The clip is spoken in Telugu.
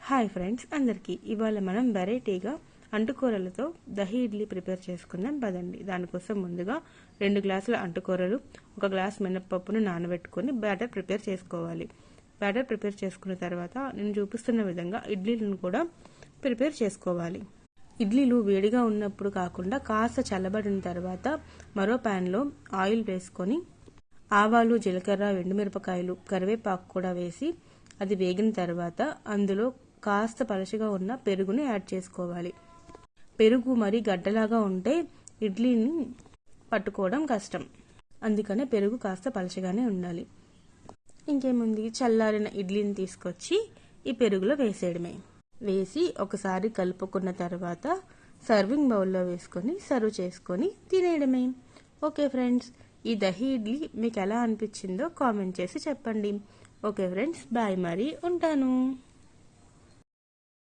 హాయ్ ఫ్రెండ్స్, అందరికీ ఇవాళ మనం వెరైటీగా అంటుకూరలతో దహీ ఇడ్లీ ప్రిపేర్ చేసుకుందాం పదండి. దానికోసం ముందుగా 2 గ్లాసుల అంటుకూరలు, 1 గ్లాస్ మినపప్పును నానబెట్టుకుని బ్యాటర్ ప్రిపేర్ చేసుకోవాలి. బ్యాటర్ ప్రిపేర్ చేసుకున్న తర్వాత నేను చూపిస్తున్న విధంగా ఇడ్లీలను కూడా ప్రిపేర్ చేసుకోవాలి. ఇడ్లీలు వేడిగా ఉన్నప్పుడు కాకుండా కాస్త చల్లబడిన తర్వాత మరో ప్యాన్లో ఆయిల్ వేసుకొని ఆవాలు, జీలకర్ర, ఎండుమిరపకాయలు, కరివేపాకు కూడా వేసి అది వేగిన తర్వాత అందులో కాస్త పలచగా ఉన్న పెరుగుని యాడ్ చేసుకోవాలి. పెరుగు మరి గడ్డలాగా ఉంటే ఇడ్లీని పట్టుకోవడం కష్టం, అందుకనే పెరుగు కాస్త పలచగానే ఉండాలి. ఇంకేముంది, చల్లారిన ఇడ్లీని తీసుకొచ్చి ఈ పెరుగులో వేసేయడమే. వేసి ఒకసారి కలుపుకున్న తర్వాత సర్వింగ్ బౌల్లో వేసుకొని సర్వ్ చేసుకొని తినేయడమే. ఓకే ఫ్రెండ్స్, ఈ దహీ ఇడ్లీ మీకు ఎలా అనిపించిందో కామెంట్ చేసి చెప్పండి. ఓకే ఫ్రెండ్స్, బాయ్, మరి ఉంటాను.